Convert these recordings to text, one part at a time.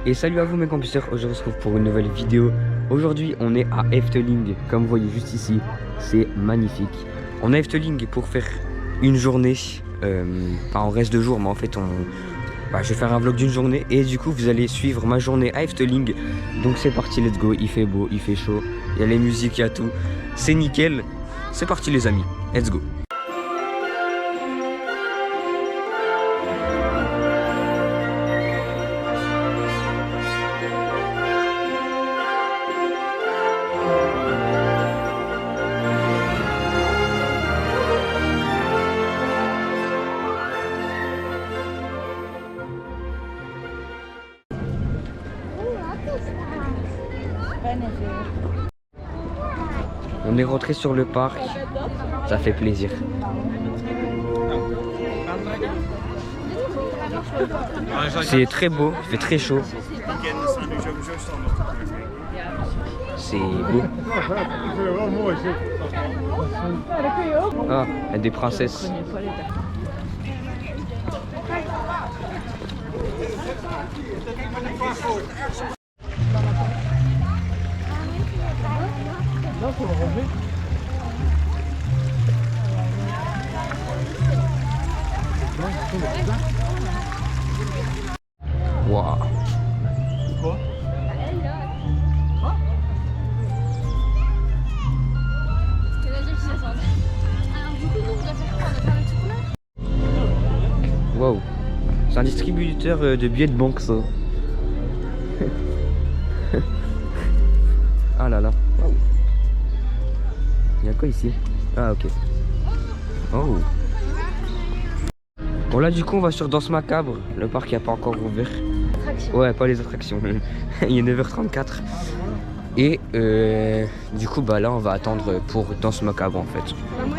Et salut à vous mes campusters, aujourd'hui on se retrouve pour une nouvelle vidéo. Aujourd'hui on est à Efteling, comme vous voyez juste ici, c'est magnifique. On est à Efteling pour faire une journée, on reste 2 jours mais en fait je vais faire un vlog d'une journée et du coup vous allez suivre ma journée à Efteling. Donc c'est parti, let's go, il fait beau, il fait chaud, il y a les musiques, il y a tout, c'est nickel. C'est parti les amis, let's go. On est rentré sur le parc, ça fait plaisir. C'est très beau, il fait très chaud. C'est beau. Ah, il y a des princesses. Waouh. Quoi? Waouh. C'est un distributeur de billets de banque ça. Ah là là. Il y a quoi ici? Ah ok. Oh. Bon là du coup on va sur Danse Macabre. Le parc n'a pas encore ouvert. Ouais, pas les attractions. Il est 9h34. Et du coup là on va attendre pour Danse Macabre en fait.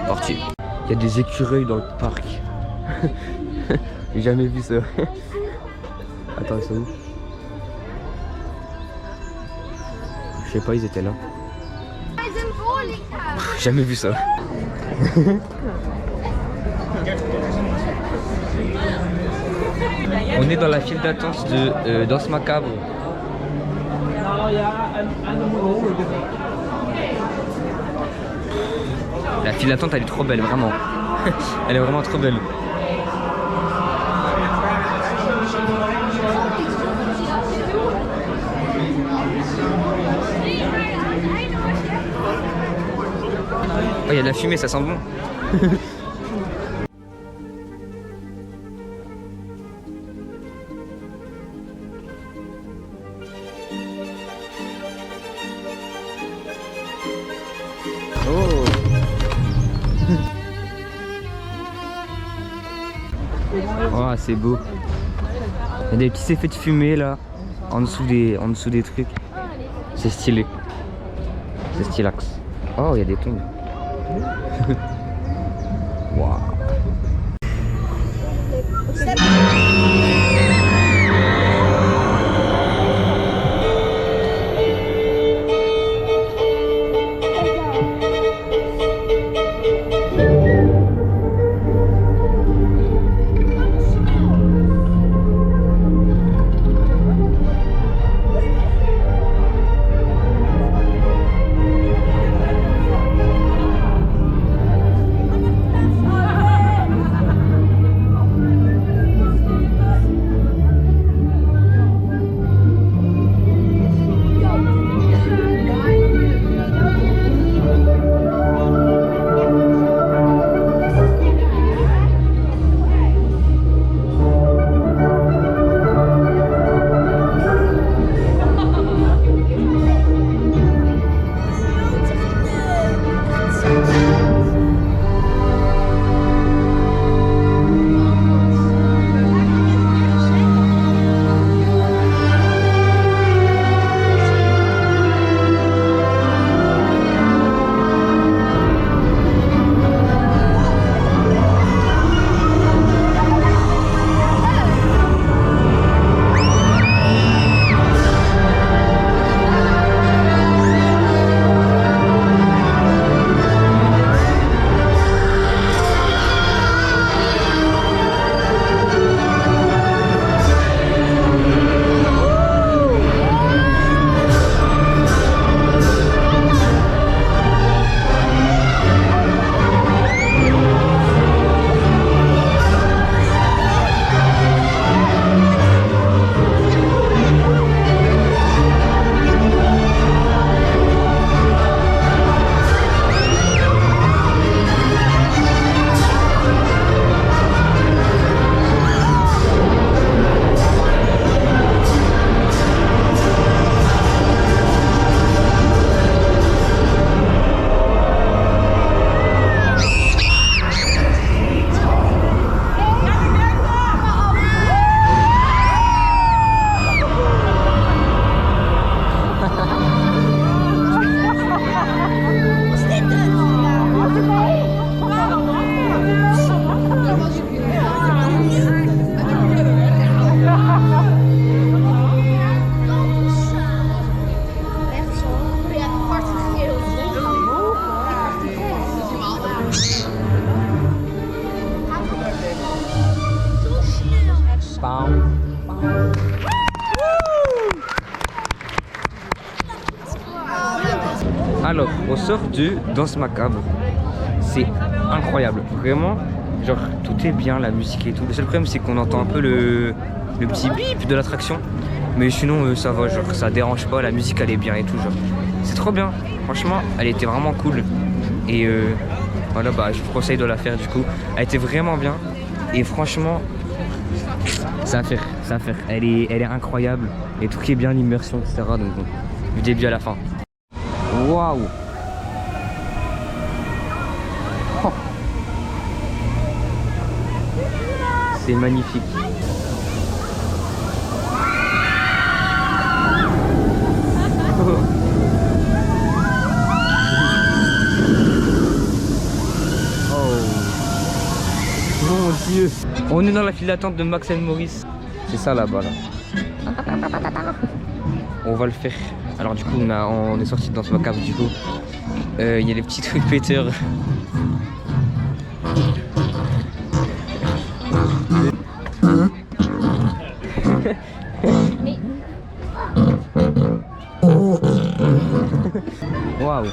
Parti. Il y a des écureuils dans le parc. J'ai jamais vu ça. Attends, ils sont où? Je sais pas, ils étaient là. Jamais vu ça. On est dans la file d'attente de Danse Macabre. La file d'attente elle est trop belle, vraiment. Elle est vraiment trop belle. Oh, il y a de la fumée, ça sent bon. Oh. Oh, c'est beau. Il y a des petits effets de fumée là, en dessous des trucs. C'est stylé. C'est stylax. Oh, il y a des tombes. Waouh. Alors, on sort de Danse Macabre. C'est incroyable, vraiment. Genre, tout est bien, la musique et tout. Le seul problème, c'est qu'on entend un peu le petit bip de l'attraction. Mais sinon, ça va, genre, ça dérange pas, la musique, elle est bien et tout, genre. C'est trop bien, franchement, elle était vraiment cool. Et voilà, bah, je vous conseille de la faire, du coup. Elle était vraiment bien. Et franchement, ça va faire, ça va faire. Elle est incroyable. Et tout qui est bien, l'immersion, etc. Donc, bon, du début à la fin. Waouh! Oh. C'est magnifique. Mon Dieu, on est dans la file d'attente de Max & Maurice. C'est ça là-bas là. On va le faire. Alors du coup on est sorti dans ce macabre du coup. Il y a les petits trucs péteurs. Waouh.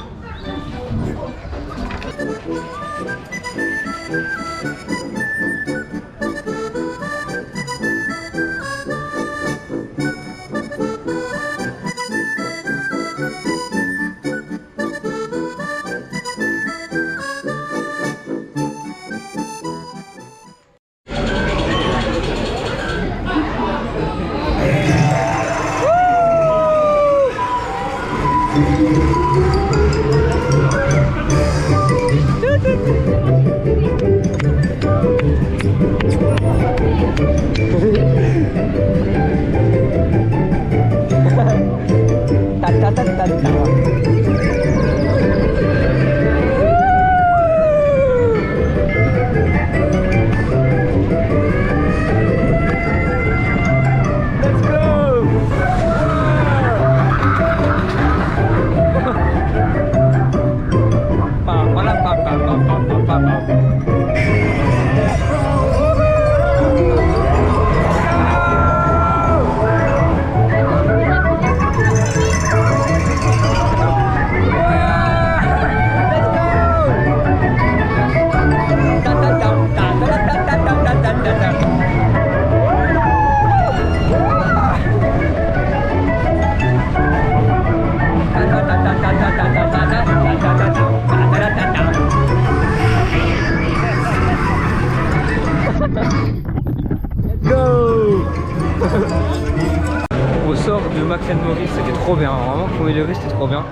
Au sort de Max & Maurice, c'était trop bien, vraiment premier degré c'était trop bien.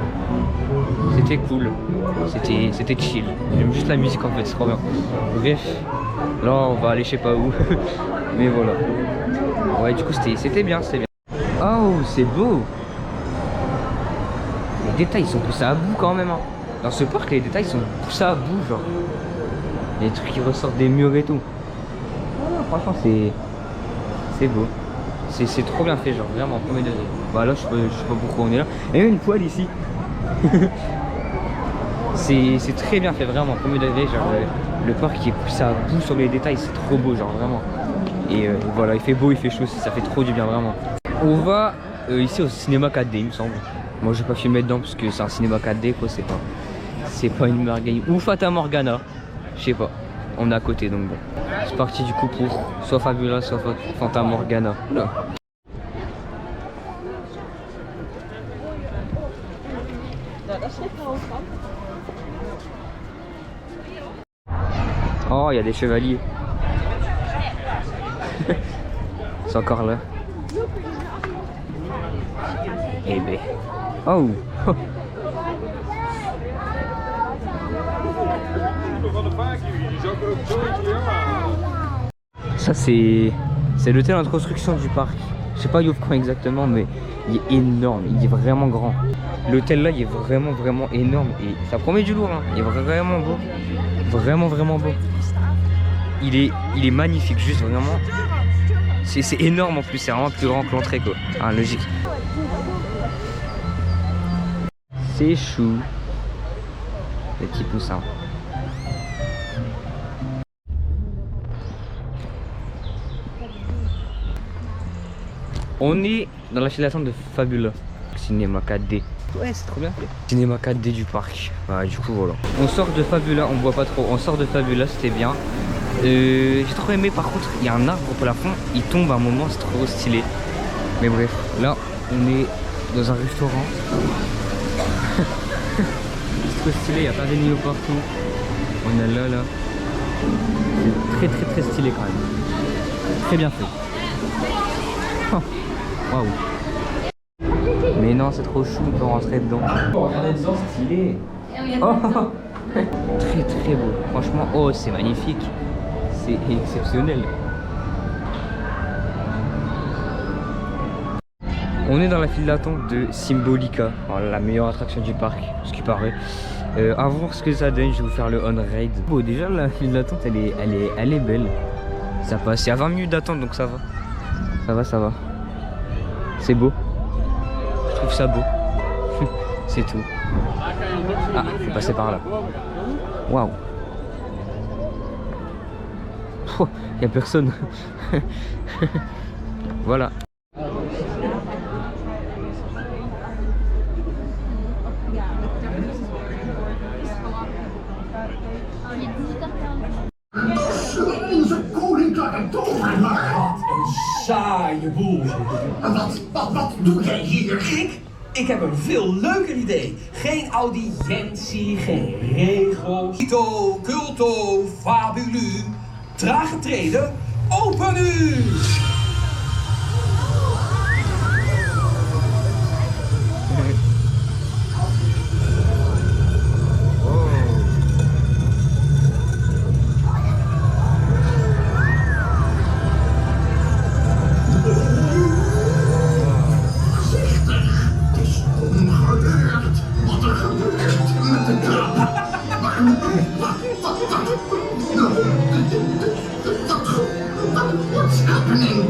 C'était cool, c'était chill. J'aime juste la musique en fait, c'est trop bien. Bref, là on va aller je sais pas où. Mais voilà. Ouais du coup c'était bien, c'était bien. Oh c'est beau. Les détails sont poussés à bout quand même hein. Dans ce parc les détails sont poussés à bout genre. Les trucs qui ressortent des murs et tout. Oh, franchement c'est beau. C'est trop bien fait genre vraiment premier degré. Bah là je sais pas pourquoi on est là. Et même une poêle ici. C'est très bien fait vraiment premier degré genre le parc qui est poussé à bout sur les détails c'est trop beau genre vraiment. Et voilà il fait beau, il fait chaud, ça fait trop du bien vraiment. On va ici au cinéma 4D il me semble. Moi je vais pas filmer dedans parce que c'est un cinéma 4D quoi, c'est pas une merguez ou Fata Morgana, je sais pas. On est à côté donc bon. C'est parti du coup pour soit Fabula soit Fata Morgana. Là. Oh il y a des chevaliers. C'est encore là. Eh ben. Oh. Ça c'est l'hôtel en construction du parc. Je sais pas quand exactement mais il est énorme, il est vraiment grand. L'hôtel là il est vraiment énorme et ça promet du lourd hein. Il est vraiment beau. Vraiment beau. Il est magnifique juste vraiment. C'est énorme en plus, c'est vraiment plus grand que l'entrée quoi. Ah logique. C'est chou. Les petits poussins. On est dans la file d'attente de Fabula, cinéma 4D. Ouais, c'est trop bien fait. Cinéma 4D du parc. Bah, du coup, voilà. On sort de Fabula, on voit pas trop. On sort de Fabula, c'était bien. J'ai trop aimé. Par contre, il y a un arbre au plafond. Il tombe à un moment, c'est trop stylé. Mais bref, là, on est dans un restaurant. C'est trop stylé, il y a plein d'animaux partout. On est là. C'est très stylé quand même. Très bien fait. Oh, waouh. Mais non, c'est trop chou, on peut rentrer dedans. Oh, regardez dedans, stylé. Oh, très beau. Franchement, oh, c'est magnifique. C'est exceptionnel. On est dans la file d'attente de Symbolica, la meilleure attraction du parc, ce qui paraît. À voir ce que ça donne, je vais vous faire le on-ride. Bon, déjà la file d'attente, elle est belle. Ça passe, il y a 20 minutes d'attente, donc ça va. Ça va. C'est beau. Je trouve ça beau. C'est tout. Ah, faut passer par là. Waouh. Il n'y a personne. Voilà. Onze koninkrijk toch, mijn Wat een saaie boel. Wat doe jij hier, gek? Ik heb een veel leuker idee. Geen audiëntie, geen regels. Vito, culto, fabulu. Trage treden, open nu! What's happening?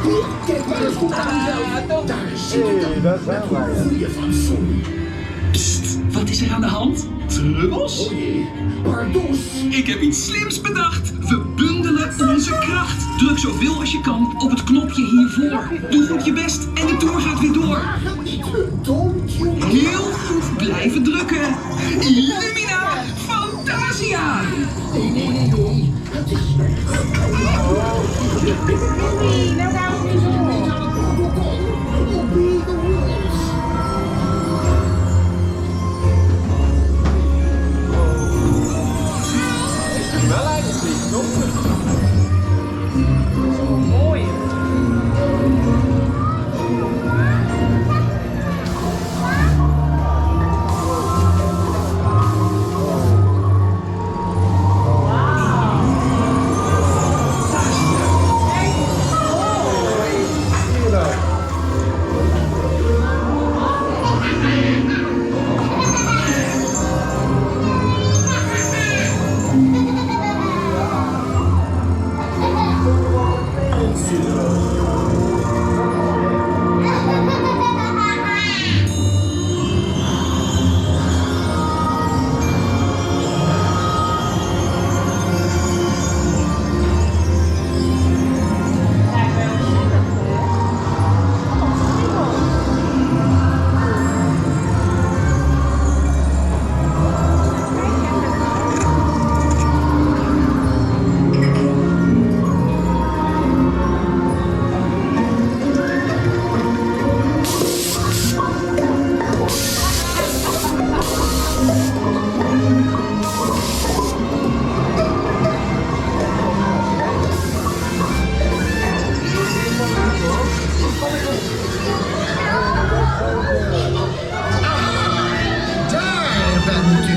Hier, kijk maar eens goed aan jezelf. Daar zit het dan. Met hoe voel je van zon? Psst, wat is er aan de hand? Trubbels? O jee, pardoes. Ik heb iets slims bedacht. We bundelen onze kracht. Druk zoveel als je kan op het knopje hiervoor. Doe goed je best en de tour gaat weer door. Don't you... Heel goed blijven drukken. Illumina Fantasia. Nee. Het is... Mindy, nou gaan we niet door. Obey the rules. Mooi. Daar bent u.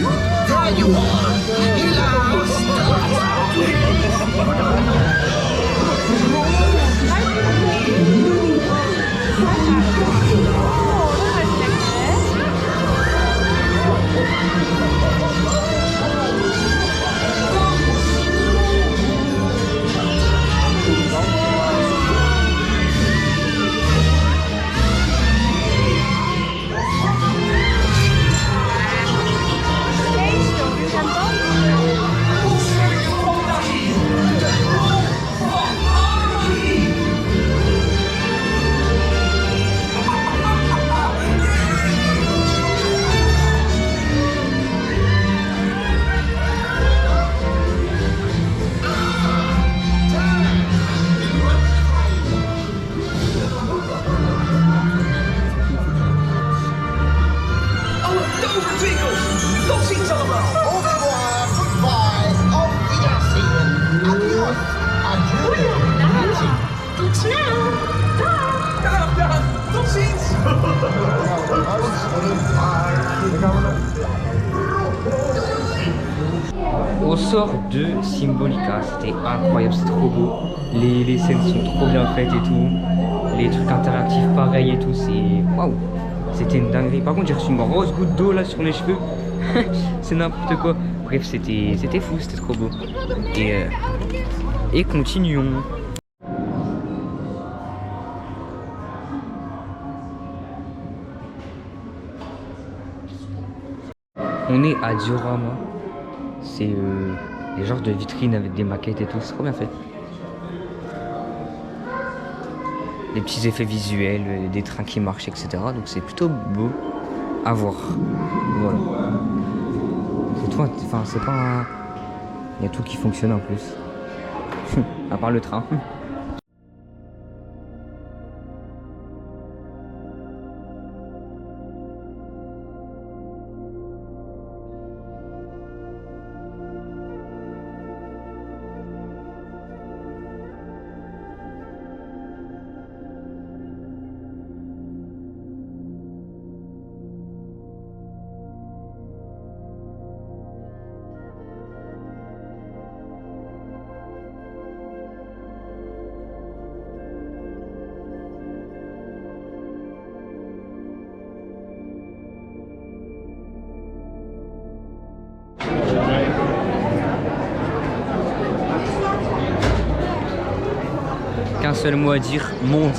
There you are. Helaas. Oh, dat is lekker, hè? Kees, doe je hem dan? Alle tovertwinkels. Tot ziens allemaal. Au revoir, goodbye, auf Wiedersehen, adios, adieu. Tot snel. Dag. Dag. Tot ziens. Au sort de Symbolica, c'était incroyable, c'est trop beau. Les scènes sont trop bien faites et tout. Les trucs interactifs pareil et tout, c'est... Waouh. C'était une dinguerie. Par contre, j'ai reçu une grosse goutte d'eau là sur les cheveux. C'est n'importe quoi. Bref, c'était fou, c'était trop beau. Et continuons. On est à Diorama. C'est les genres de vitrines avec des maquettes et tout. C'est trop bien fait. Des petits effets visuels, des trains qui marchent, etc. Donc c'est plutôt beau à voir. Voilà. C'est tout. Enfin, c'est pas un... Il y a tout qui fonctionne en plus. À part le train. seul mot à dire, monde.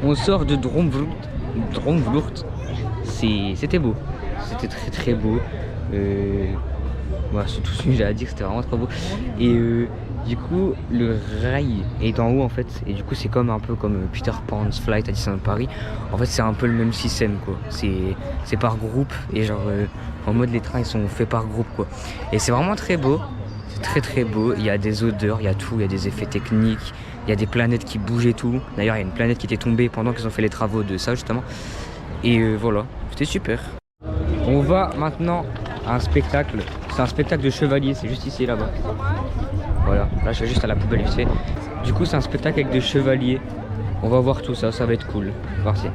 On sort de Dromvloed. C'était beau. C'était très très beau. Voilà, c'est tout ce que j'ai à dire, c'était vraiment trop beau. Et du coup, le rail est en haut en fait. Et du coup, c'est comme un peu comme Peter Pan's Flight à Disneyland Paris. En fait, c'est un peu le même système quoi. C'est par groupe. Et genre, en mode les trains ils sont faits par groupe quoi. Et c'est vraiment très beau. C'est très très beau. Il y a des odeurs, il y a tout. Il y a des effets techniques. Il y a des planètes qui bougent et tout. D'ailleurs, il y a une planète qui était tombée pendant qu'ils ont fait les travaux de ça justement. Et voilà, c'était super. On va maintenant à un spectacle. C'est un spectacle de chevaliers, c'est juste ici là-bas. Voilà, là je vais juste à la poubelle vite fait. Du coup, c'est un spectacle avec des chevaliers. On va voir tout ça, ça va être cool. Merci.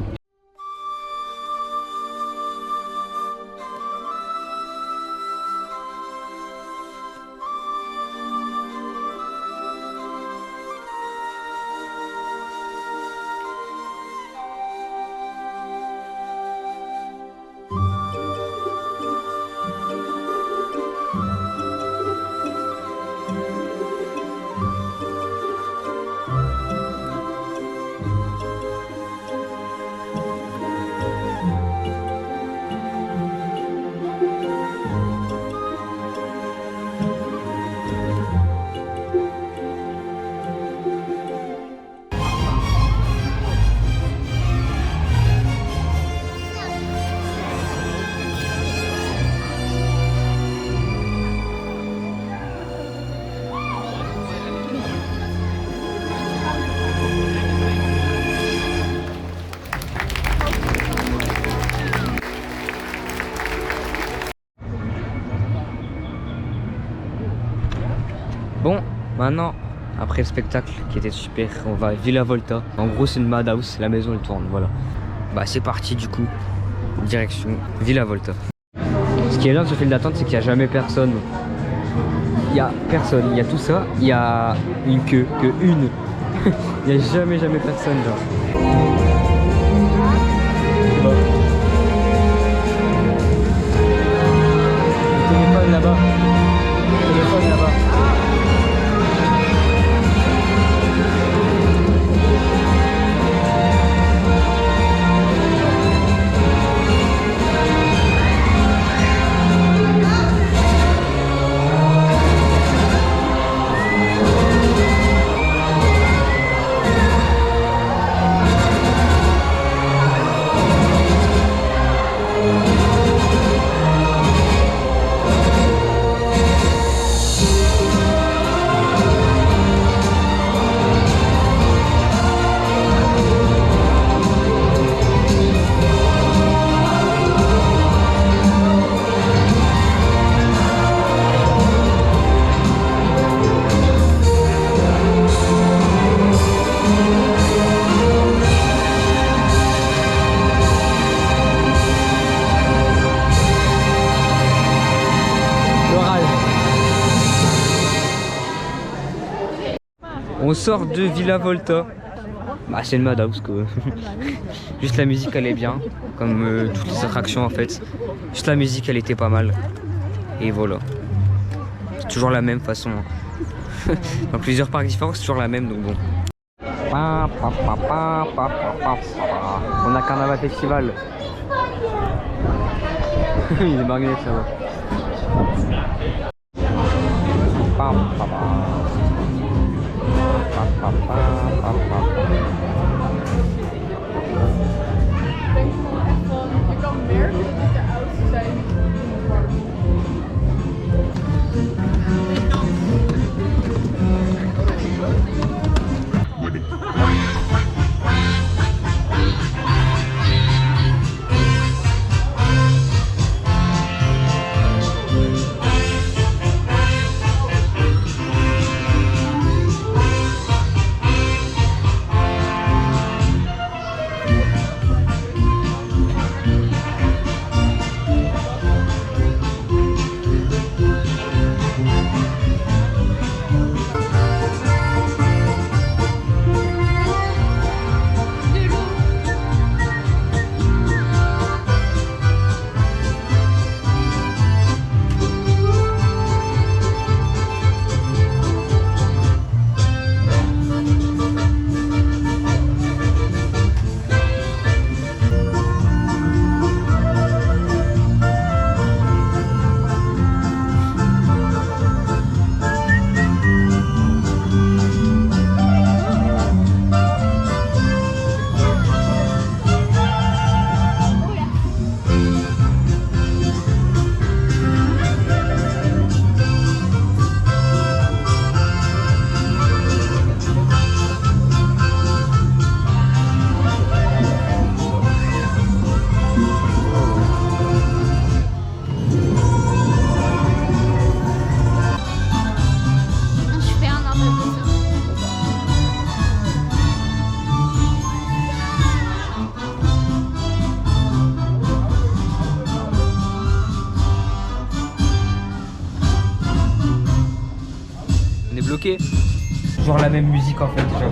Maintenant, après le spectacle qui était super, on va à Villa Volta. En gros, c'est une madhouse, la maison elle tourne, voilà. Bah c'est parti du coup, direction Villa Volta. Ce qui est bien de ce fil d'attente, c'est qu'il n'y a jamais personne. Il n'y a personne, il y a tout ça, il y a une queue, une. Il n'y a jamais personne genre. Bon. Le téléphone là-bas. Le téléphone là-bas. On sort de Villa Volta. Bah c'est une madhouse quoi. Juste la musique elle est bien. Comme toutes les attractions en fait. Juste la musique elle était pas mal. Et voilà. C'est toujours la même façon. Dans plusieurs parcs différents c'est toujours la même donc bon. On a Carnaval Festival. Il est marionné ça va. Je kan merken dat ik de oudste zijn. On est bloqué. Genre la même musique en fait. Genre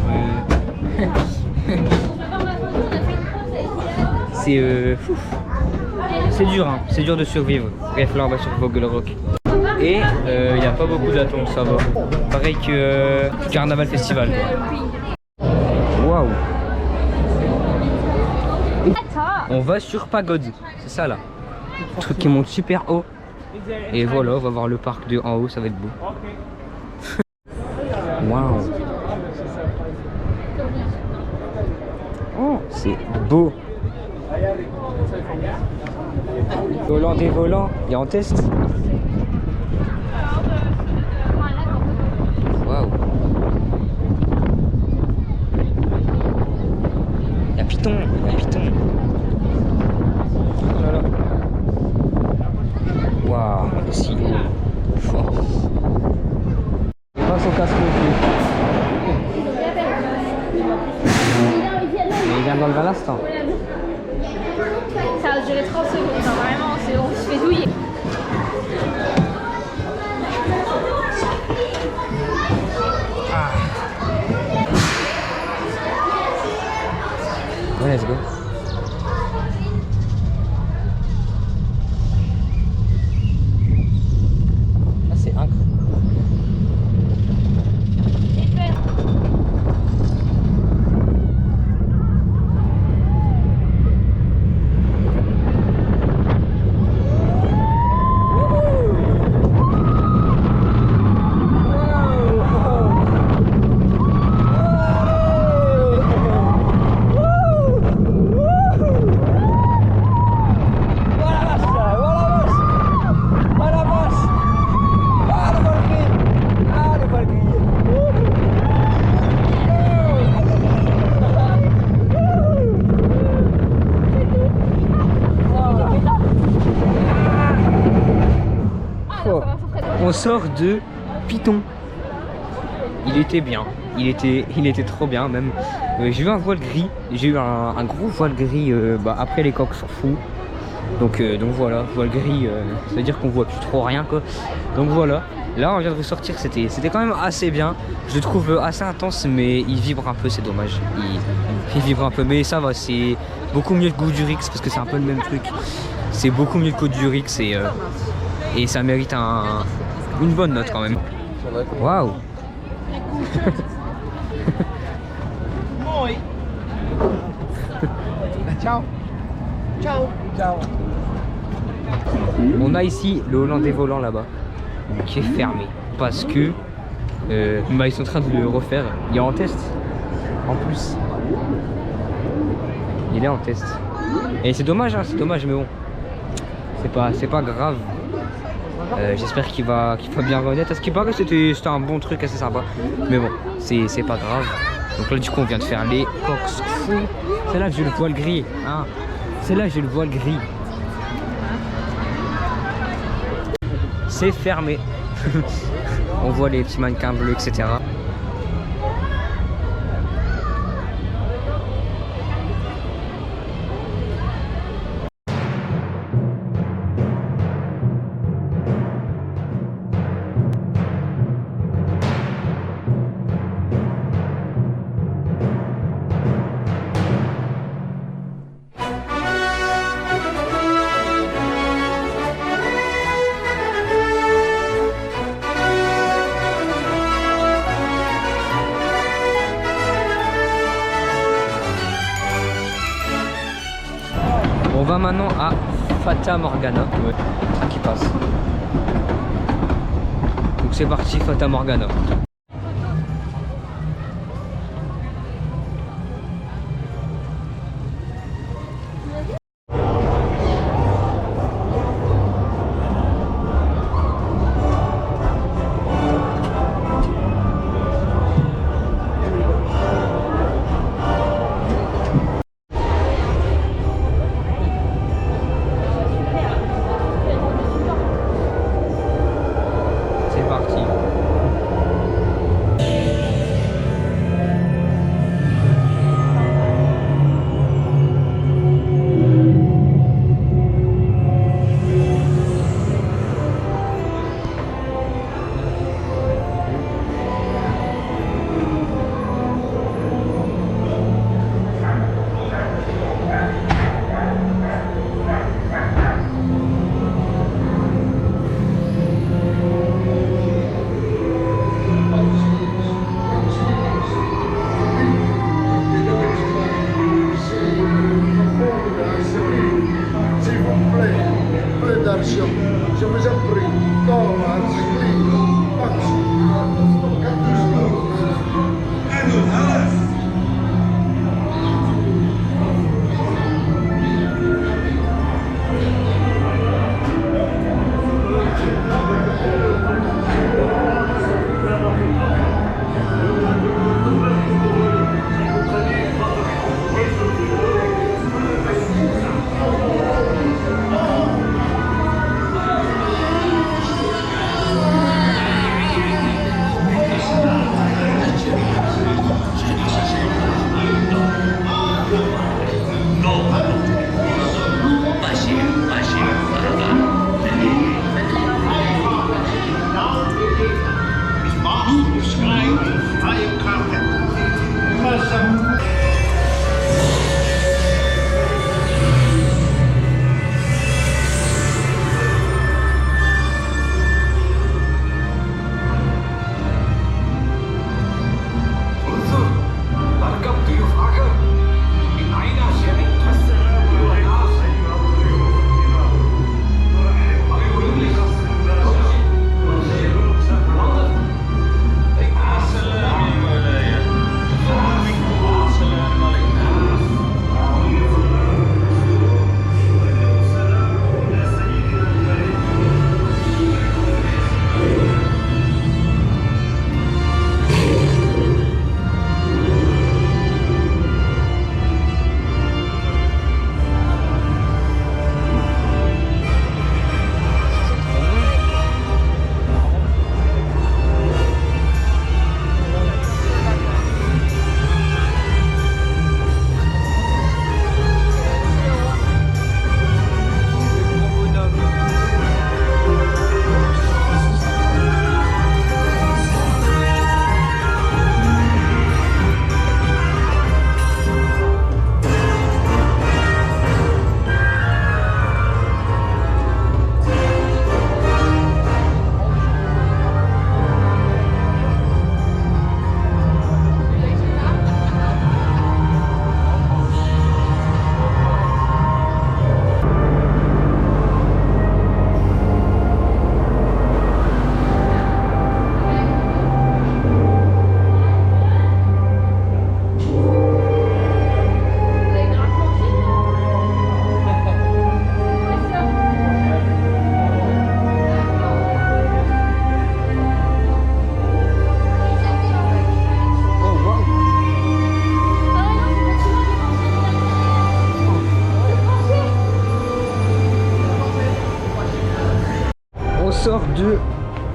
c'est dur hein. C'est dur de survivre. Bref là on va sur Vogel Rock. Et il n'y a pas beaucoup d'attentes, ça va. Pareil que Carnaval Festival. Waouh. On va sur Pagode, c'est ça là. Le truc qui monte super haut. Et voilà, on va voir le parc de en haut, ça va être beau. Waouh. Oh, c'est beau. Volant des volants, il y a en test. Waouh. Il y a Python, il y a Python. Oh là là. Waouh, c'est si haut. Oh. casse mon pied. Mais il vient d'enlever à l'instant. Ça a duré 30 secondes, hein, vraiment, on se fait douiller. Ouais, let's go. Ah, c'est incroyable. On sort de Python. Il était bien, il était trop bien même. J'ai eu un voile gris, j'ai eu un gros voile gris après les coques sur fou. Donc voilà, voile gris, ça veut dire qu'on voit plus trop rien quoi. Donc voilà, là on vient de ressortir, c'était quand même assez bien. Je le trouve assez intense mais il vibre un peu, c'est dommage. Il vibre un peu mais ça va, c'est beaucoup mieux que Goudurix parce que c'est un peu le même truc. C'est beaucoup mieux que Goudurix et ça mérite une bonne note quand même. Waouh. Ciao. Ciao. Ciao. On a ici le Hollandais volant là-bas qui est fermé parce que ils sont en train de le refaire. Il est en test en plus. Il est en test. Et c'est dommage, hein, c'est dommage, mais bon. C'est pas grave. J'espère qu'il va bien renaître. À ce qui paraît, c'était un bon truc assez sympa. Mais bon, c'est pas grave. Donc là, du coup, on vient de faire les corkscrews. C'est là que j'ai le voile gris. Hein. C'est là que j'ai le voile gris. C'est fermé. On voit les petits mannequins bleus, etc. On va maintenant à Fata Morgana, ouais, qui passe. Donc c'est parti, Fata Morgana.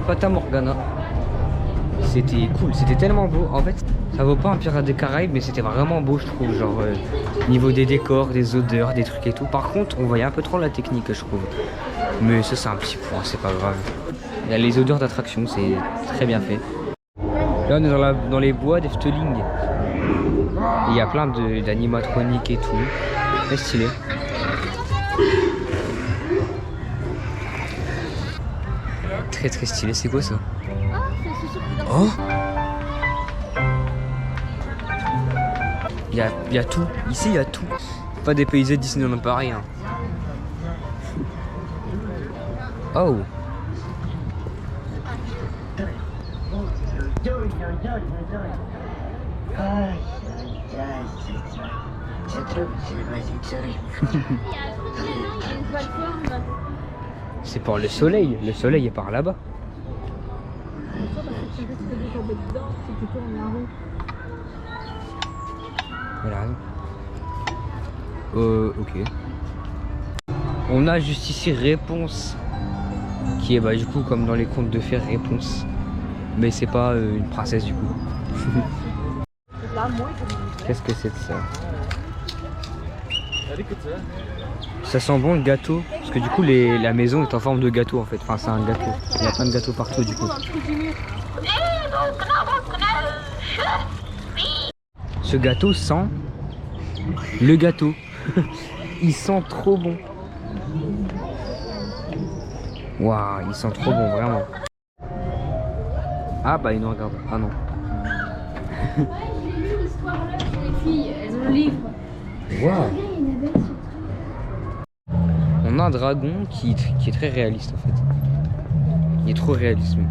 Fata Morgana. C'était cool, c'était tellement beau. En fait, ça vaut pas un Pirates des Caraïbes, mais c'était vraiment beau, je trouve. Genre, niveau des décors, des odeurs, des trucs et tout. Par contre, on voyait un peu trop la technique, je trouve. Mais ça, c'est un petit point, c'est pas grave. Il y a les odeurs d'attraction, c'est très bien fait. Là, on est dans les bois d'Efteling. Il y a plein d'animatroniques et tout. Très stylé. Très très stylé, c'est quoi ça? Oh! Il y a tout, ici il y a tout. Pas des paysans Disney, on n'a pas rien. Oh! C'est par le soleil est par là-bas. Voilà. Ok. On a juste ici Réponse, qui est bah du coup comme dans les contes de fées Réponse, mais c'est pas une princesse du coup. Qu'est-ce que c'est de ça? Ça sent bon le gâteau, parce que du coup la maison est en forme de gâteau en fait, enfin c'est un gâteau, il y a plein de gâteaux partout du coup. Ce gâteau sent le gâteau, il sent trop bon. Waouh, il sent trop bon vraiment. Ah bah il nous regarde, ah non. Les filles, elles ont le livre. Waouh. On a un dragon qui est très réaliste en fait. Il est trop réaliste même.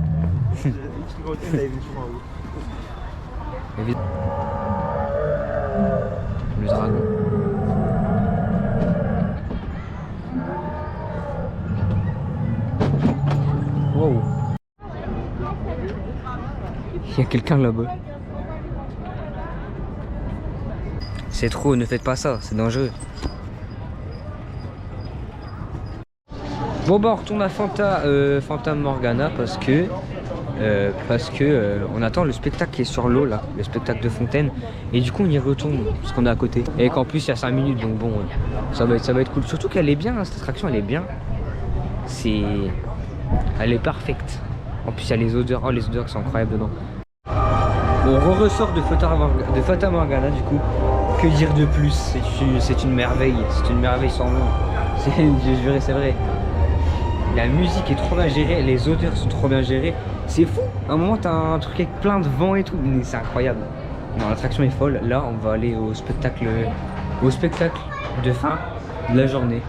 Le dragon. Wow. Il y a quelqu'un là-bas. C'est trop, ne faites pas ça, c'est dangereux. Bon bah on retourne à Fata Morgana parce que on attend le spectacle qui est sur l'eau là, le spectacle de fontaine, et du coup on y retourne parce qu'on est à côté et qu'en plus il y a 5 minutes, donc bon ça va être cool, surtout qu'elle est bien, hein, cette attraction elle est bien, elle est parfaite. En plus il y a les odeurs, oh les odeurs qui sont incroyables dedans. On ressort de Fata Morgana du coup, que dire de plus, c'est une merveille sans nom, je jurais c'est vrai. La musique est trop bien gérée, les odeurs sont trop bien gérées. C'est fou, à un moment t'as un truc avec plein de vent et tout, mais c'est incroyable. Non, l'attraction est folle. Là on va aller au spectacle de fin de la journée.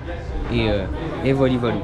Et voilà.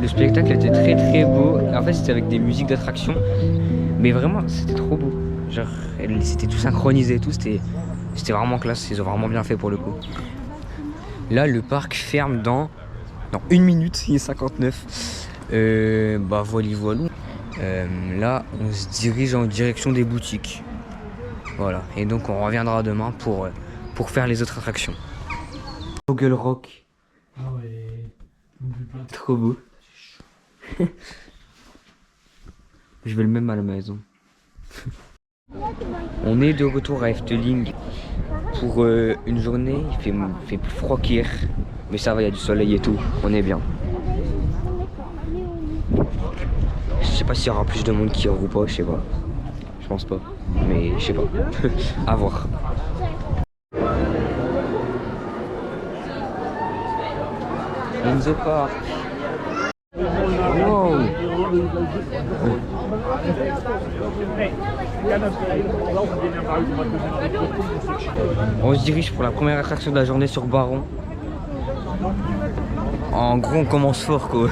Le spectacle était très très beau. En fait c'était avec des musiques d'attraction, mais vraiment c'était trop beau. Genre c'était tout synchronisé et tout, c'était vraiment classe, ils ont vraiment bien fait pour le coup. Là le parc ferme dans 1 minute, il est 59. Bah voilà. Là on se dirige en direction des boutiques. Voilà, et donc on reviendra demain pour faire les autres attractions. Google Rock. Ah ouais. Trop beau. Je vais le même à la maison. On est de retour à Efteling pour une journée. Il fait plus froid qu'hier. Mais ça va, il y a du soleil et tout. On est bien. Je sais pas s'il y aura plus de monde qu'hier ou pas, je sais pas. Je pense pas. Mais je sais pas. À voir. In the park. Wow. On se dirige pour la première attraction de la journée sur Baron. En gros, on commence fort quoi.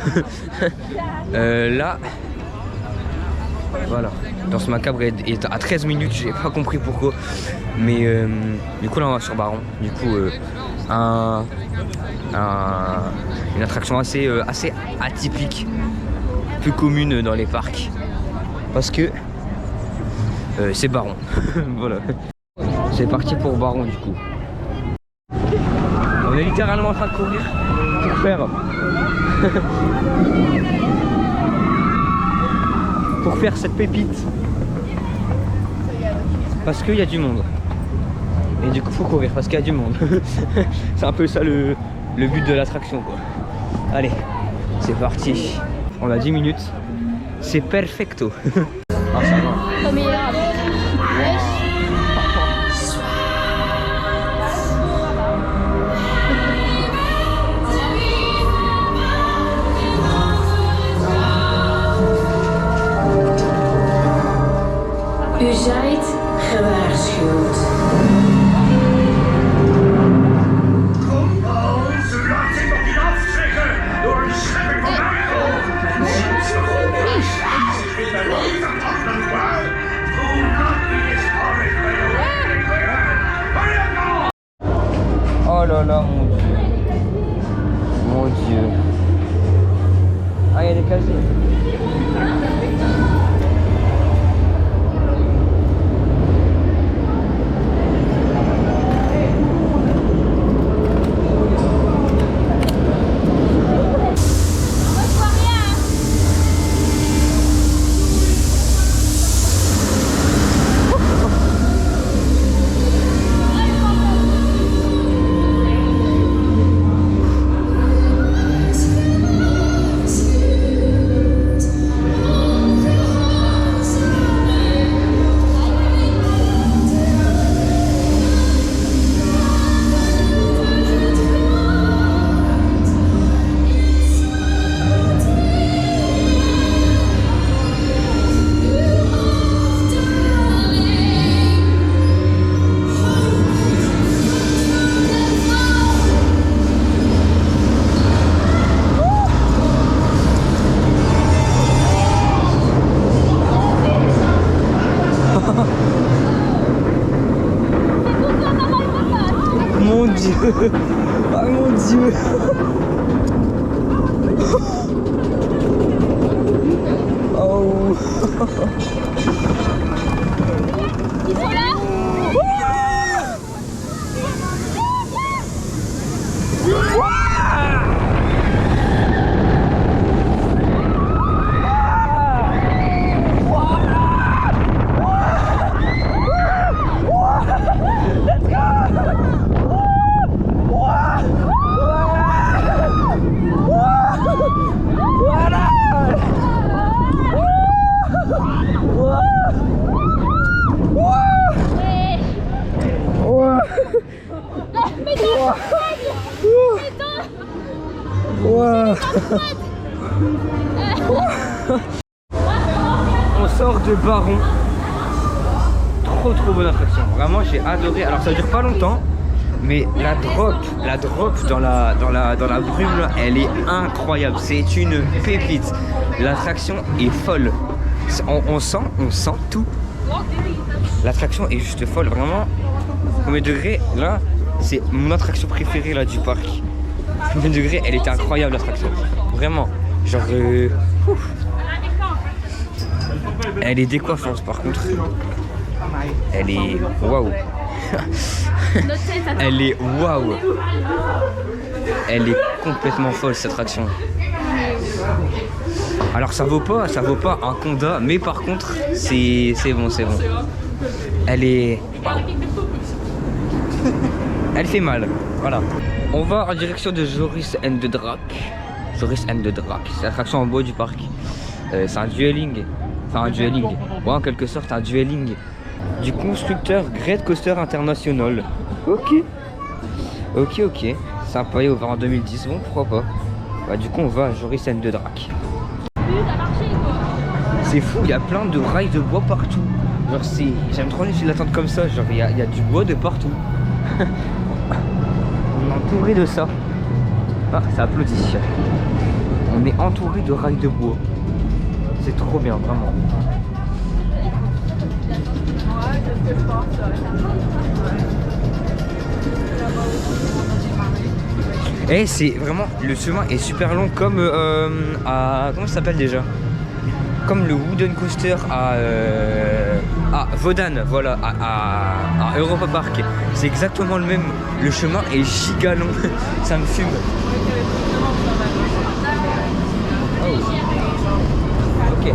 Là, voilà. Danse macabre est à 13 minutes, j'ai pas compris pourquoi. Mais du coup, là, on va sur Baron. Du coup, une attraction assez atypique, peu commune dans les parcs. Parce que c'est Baron. Voilà. C'est parti pour Baron du coup. On est littéralement en train de courir pour faire cette pépite. Parce qu'il y a du monde. Et du coup faut courir parce qu'il y a du monde. C'est un peu ça le but de l'attraction quoi. Allez, c'est parti. On a 10 minutes. C'est perfecto. Ah ça va. Comme il est là. U zijt gewaarschuwd. Ze laat zich nog niet afschrikken door een schepping van eikel. Ziet ze goed. Ik ben wel niet aan het afdrukken. Doe dat niet eens horrig bij de werking weer. Hurry up now! Oh là là, mon dieu. Mon dieu. Ah, il y a des casiers. Mon dieu. Ah mon dieu. Oh. Ils sont là. On sort de Baron. Trop bonne attraction. Vraiment j'ai adoré. Alors ça dure pas longtemps, mais la drop dans la brume là, elle est incroyable. C'est une pépite. L'attraction est folle. On sent tout. L'attraction est juste folle. Vraiment. Premier degré là, c'est mon attraction préférée là du parc. Premier degré, elle était incroyable l'attraction. Vraiment. Genre elle est décoiffante par contre. Elle est waouh. Elle est waouh. Elle est complètement folle cette attraction. Alors ça vaut pas un Conda, mais par contre c'est bon. Elle est... Elle fait mal, voilà. On va en direction de Joris and the Drac. Joris and the Drac, c'est l'attraction en bois du parc. C'est un dueling. Enfin un dueling. Ouais, en quelque sorte un dueling. Du constructeur Great Coaster International. Ok. Sympa, ouvert en 2010, bon pourquoi pas. Bah du coup on va à Joris and the Drac. C'est fou, il y a plein de rails de bois partout. Genre j'aime trop les l'attendre comme ça, genre il y a du bois de partout. On est entouré de ça. Ah, ça applaudit. On est entouré de rails de bois. C'est trop bien, vraiment. Et c'est vraiment, le chemin est super long comme à... Comment ça s'appelle déjà? Comme le Wooden Coaster à Wodan, voilà, à Europa Park. C'est exactement le même. Le chemin est giga long. Ça me fume. Oh. Ok.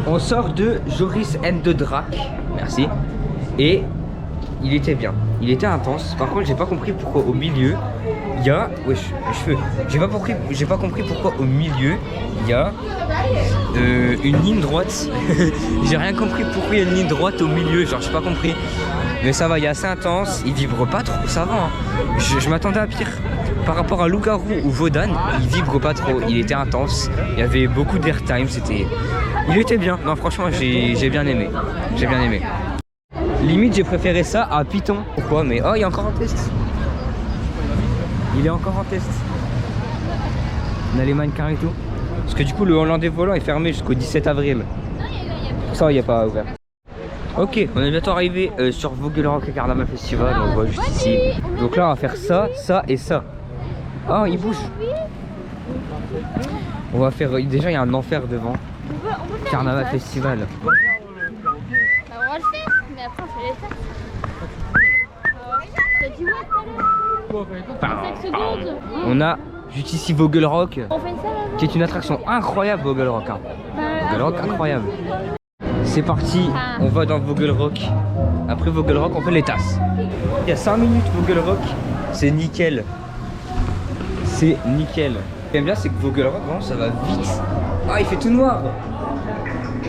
On sort de Joris and the Drac, merci. Et il était bien, il était intense. Par contre, j'ai pas compris pourquoi au milieu il y a... Wesh, mes cheveux. J'ai pas compris pourquoi au milieu il y a une ligne droite. J'ai rien compris pourquoi il y a une ligne droite au milieu, genre j'ai pas compris. Mais ça va, il est assez intense, il vibre pas trop, ça va. Hein. Je m'attendais à pire. Par rapport à Loup-Garou ou Wodan, il vibre pas trop, il était intense. Il y avait beaucoup d'airtime, c'était... Il était bien, non franchement j'ai bien aimé. J'ai bien aimé. Limite j'ai préféré ça à Python. Pourquoi? Mais oh il est encore en test. Il est encore en test. On a les mannequins et tout. Parce que du coup le Hollandais volant est fermé jusqu'au 17 avril. Ça il n'y a pas ouvert. Ok, on est bientôt arrivé sur Vogelrok et Carnaval Festival, on voit juste ici. Donc là on va faire ça, ça et ça. Oh il bouge. On va faire, déjà il y a un enfer devant. Carnaval Festival. On va le faire, mais après on fait les tests. T'as dit ouais, On a juste ici Vogelrok, on fait ça là. qui est une attraction incroyable Vogelrok. Hein. Vogelrok incroyable. C'est parti, on va dans Vogelrok. Après Vogelrok, on fait les tasses. Il y a 5 minutes Vogelrok, c'est nickel. C'est nickel. Ce que j'aime bien, c'est que Vogelrok, vraiment, ça va vite. Ah, il fait tout noir.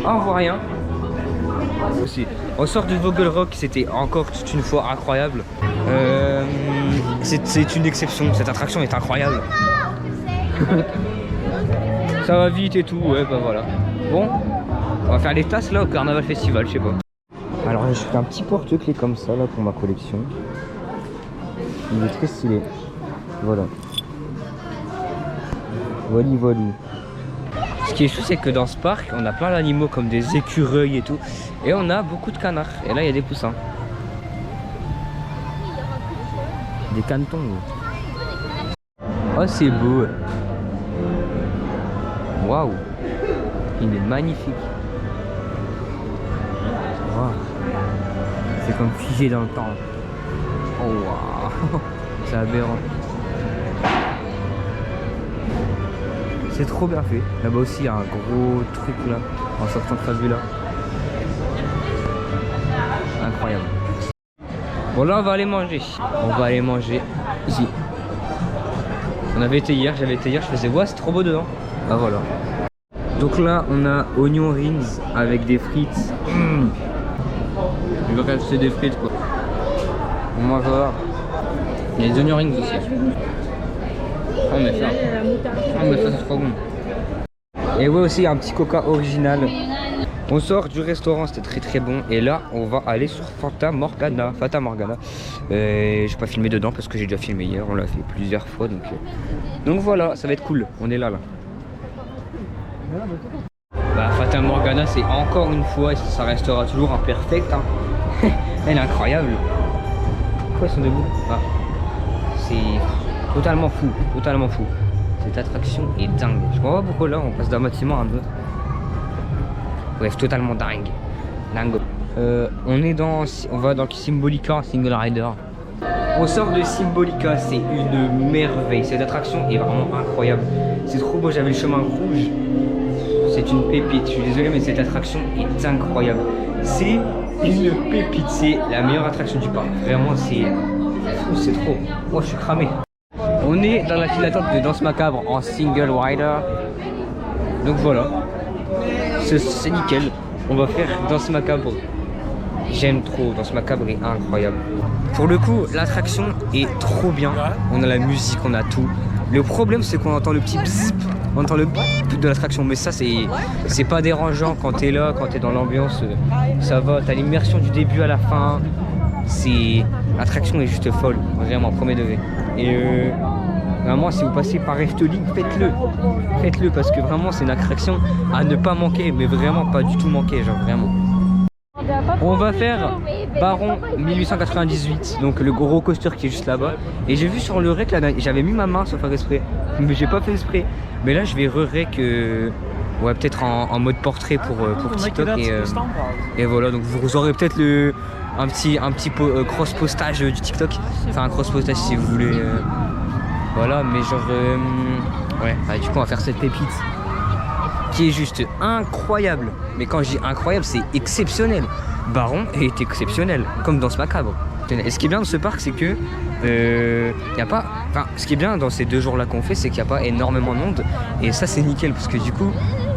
Ah, on voit rien. Aussi. On sort de Vogelrok, c'était encore toute une fois incroyable. C'est une exception, cette attraction est incroyable. Ça va vite et tout, ouais, bah voilà. Bon. On va faire les tasses là au Carnaval Festival, je sais pas. Alors je fais un petit porte-clés comme ça là pour ma collection. Il est très stylé. Voilà. Voilà. Ce qui est chou c'est que dans ce parc on a plein d'animaux comme des écureuils et tout. Et on a beaucoup de canards. Et là il y a des poussins. Des canetons. Oh c'est beau. Waouh. Il est magnifique. Wow. C'est comme figé dans le temps. Oh waouh. C'est aberrant. C'est trop bien fait. Là-bas aussi, il y a un gros truc là, en sortant de cette vue là. Incroyable. Bon, là, on va aller manger. On va aller manger ici. On avait été hier, j'avais été hier, je faisais, ouais, c'est trop beau dedans. Bah voilà. Donc là, on a oignon rings avec des frites. Je vais rajouter des frites quoi. On mange là. Il y a des oignons rings aussi. Oh mais ça. Oh mais ça c'est trop bon. Et ouais aussi un petit coca original. On sort du restaurant, c'était très bon. Et là on va aller sur Fata Morgana. J'ai pas filmé dedans parce que j'ai déjà filmé hier, on l'a fait plusieurs fois donc voilà, ça va être cool. On est là. Bah Fata Morgana c'est encore une fois, et ça restera toujours imperfect hein. Elle est incroyable. Pourquoi ils sont debout? Ah. C'est totalement fou. Cette attraction est dingue. Je comprends pas pourquoi là on passe d'un bâtiment à un autre. Bref, totalement dingue. On va dans Symbolica Single Rider. On sort de Symbolica, c'est une merveille. Cette attraction est vraiment incroyable. C'est trop beau, j'avais le chemin rouge. C'est une pépite, je suis désolé mais cette attraction est incroyable. C'est une pépite, c'est la meilleure attraction du parc. Vraiment c'est trop. Moi je suis cramé. On est dans la file d'attente de Danse Macabre en Single Rider. Donc voilà. C'est nickel. On va faire Danse Macabre. J'aime trop, Danse Macabre est incroyable. Pour le coup, l'attraction est trop bien. On a la musique, on a tout. Le problème c'est qu'on entend le petit bzip. On entend le bip de l'attraction, mais ça c'est pas dérangeant quand t'es là, quand t'es dans l'ambiance, ça va, t'as l'immersion du début à la fin. L'attraction est juste folle, vraiment, premier degré. Et vraiment, si vous passez par Efteling, faites-le parce que vraiment c'est une attraction à ne pas manquer, mais vraiment pas du tout manquer, genre vraiment. On va faire Baron 1898, donc le gros coaster qui est juste là-bas. Et j'ai vu sur le rec, j'avais mis ma main sans faire exprès, mais j'ai pas fait exprès. Mais là je vais re-rec, ouais, peut-être en mode portrait pour TikTok. Et voilà, donc vous aurez peut-être un petit cross-postage du TikTok. Enfin un cross-postage si vous voulez. Voilà, mais genre... ouais, bah, du coup on va faire cette pépite qui est juste incroyable. Mais quand je dis incroyable, c'est exceptionnel. Baron est exceptionnel, comme Danse Macabre. Et ce qui est bien dans ce parc, c'est que y a pas... Enfin, ce qui est bien dans ces 2 jours là qu'on fait, c'est qu'il n'y a pas énormément de monde. Et ça c'est nickel, parce que du coup,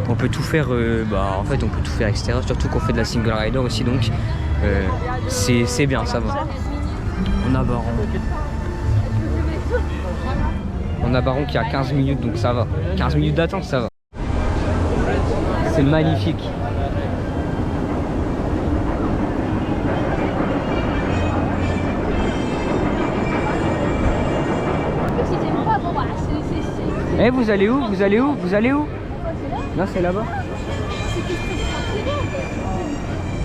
on peut tout faire... en fait, on peut tout faire extérieur, surtout qu'on fait de la single rider aussi, donc c'est bien, ça va. On a Baron. On a Baron qui a 15 minutes, donc ça va. 15 minutes d'attente, ça va. C'est magnifique. Eh, vous allez où? Là, c'est là-bas.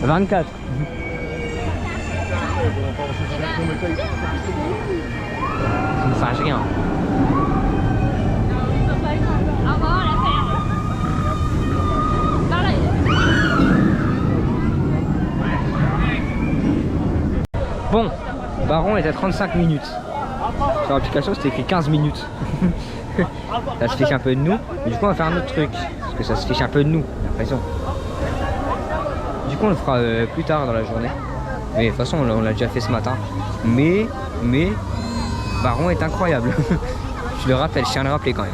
24. Ça ne change rien. Bon, Baron est à 35 minutes. Sur l'application, c'était écrit 15 minutes. Ça se fiche un peu de nous. Mais du coup, on va faire un autre truc. Parce que ça se fiche un peu de nous, j'ai l'impression. Du coup, on le fera plus tard dans la journée. Mais de toute façon, on l'a déjà fait ce matin. Mais Baron est incroyable. Je le rappelle, je tiens à le rappeler quand même.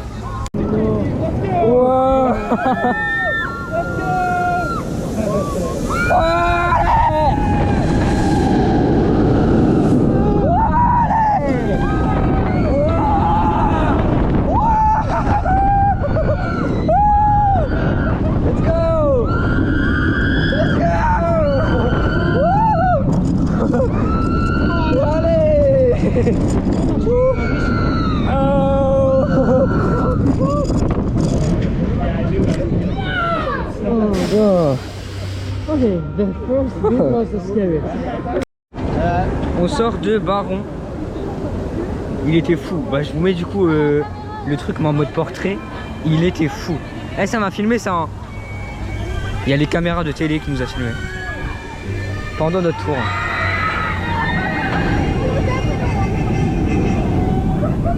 Wow. On sort de Baron. Il était fou. Bah, je vous mets du coup le truc en mode portrait. Il était fou. Eh, ça m'a filmé ça. Hein. Il y a les caméras de télé qui nous a filmé pendant notre tour.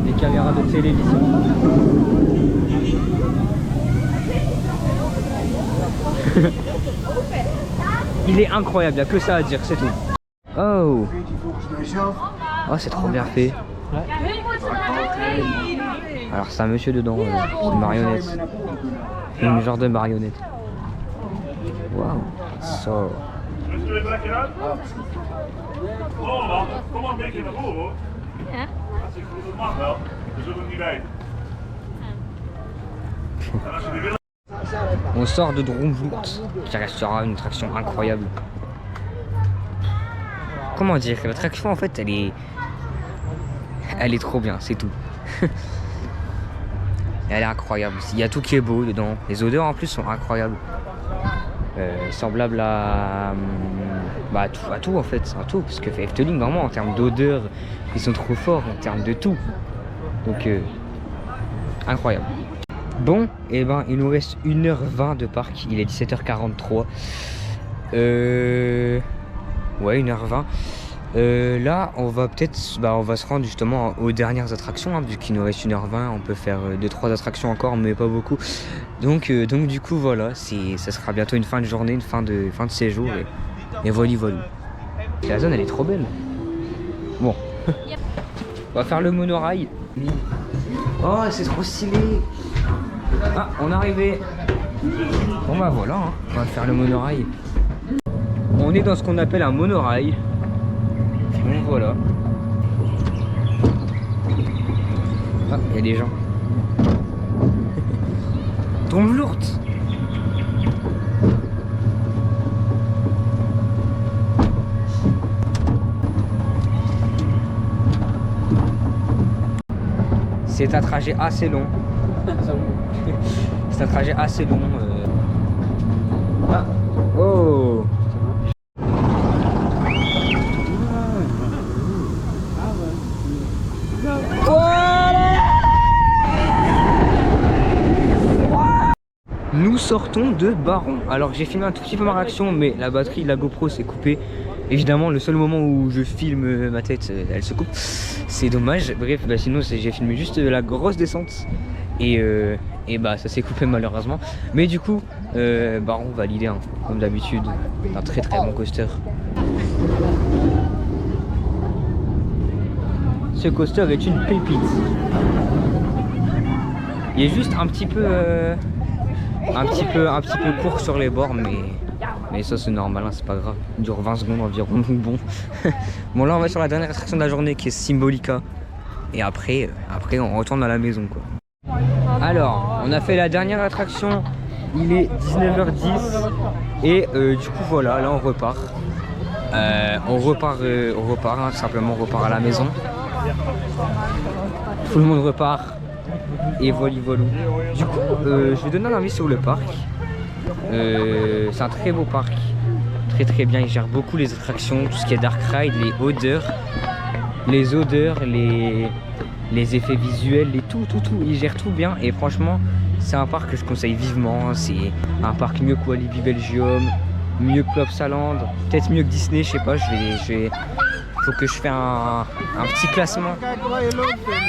Les caméras de télévision. Il est incroyable, il n'y a que ça à dire, c'est tout. Oh, oh c'est trop bien fait. Alors c'est un monsieur dedans, une marionnette. Une genre de marionnette. Waouh. So. Zullen we lekker uit? Oh man, kom maar een beetje naar voren hoor. Ja. Als ik goed, dat mag wel. We zullen het niet weten. En als jullie willen... On sort de Droomvloed, qui restera une attraction incroyable. Comment dire, l'attraction en fait elle est trop bien, c'est tout. Elle est incroyable, il y a tout qui est beau dedans, les odeurs en plus sont incroyables. Semblable à tout en fait, à tout, parce que Efteling vraiment en termes d'odeur, ils sont trop forts en termes de tout. Donc incroyable. Bon, et ben il nous reste 1h20 de parc, il est 17h43. Ouais, 1h20. Là, on va peut-être, on va se rendre justement aux dernières attractions, hein, vu qu'il nous reste 1h20, on peut faire 2-3 attractions encore, mais pas beaucoup. Donc du coup, voilà, ça sera bientôt une fin de journée, une fin de séjour, et voilà. La zone, elle est trop belle. Bon, on va faire le monorail. Oh, c'est trop stylé. Ah, on est arrivé. Bon bah voilà, hein, on va faire le monorail. On est dans ce qu'on appelle un monorail. Donc voilà. Ah, il y a des gens. Droomvloed. C'est un trajet assez long. C'est un trajet assez long. Ah, oh. Nous sortons de Baron. Alors j'ai filmé un tout petit peu ma réaction, mais la batterie de la GoPro s'est coupée. Évidemment, le seul moment où je filme ma tête, elle se coupe. C'est dommage. Bref, sinon j'ai filmé juste la grosse descente. Et ça s'est coupé malheureusement. Mais du coup, Baron validé, hein, comme d'habitude. Un très très bon coaster. Ce coaster est une pépite. Il est juste un petit peu court sur les bords, mais ça c'est normal, hein, c'est pas grave. Il dure 20 secondes environ. Bon. Bon, là on va sur la dernière attraction de la journée qui est Symbolica. Et après on retourne à la maison quoi. Alors, on a fait la dernière attraction, il est 19h10 et du coup voilà, là on repart. On repart hein, tout simplement, on repart à la maison. Tout le monde repart. Et voilà. Du coup, je vais donner un avis sur le parc. C'est un très beau parc. Très très bien, il gère beaucoup les attractions, tout ce qui est dark ride, les odeurs, les effets visuels, tout. Il gère tout bien et franchement, c'est un parc que je conseille vivement. C'est un parc mieux que Walibi Belgium, mieux que Plopsaland, peut-être mieux que Disney, je sais pas, faut que je fasse un petit classement.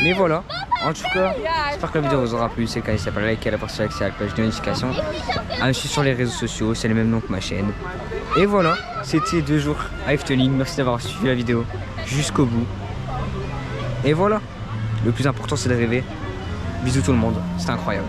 Mais voilà, en tout cas, j'espère que la vidéo vous aura plu. C'est le cas, n'hésitez pas à liker, à la partager avec la page de notification, à me suivre sur les réseaux sociaux, c'est le même nom que ma chaîne. Et voilà, c'était 2 jours à Efteling. Merci d'avoir suivi la vidéo jusqu'au bout. Et voilà, le plus important c'est de rêver. Bisous tout le monde, c'était incroyable.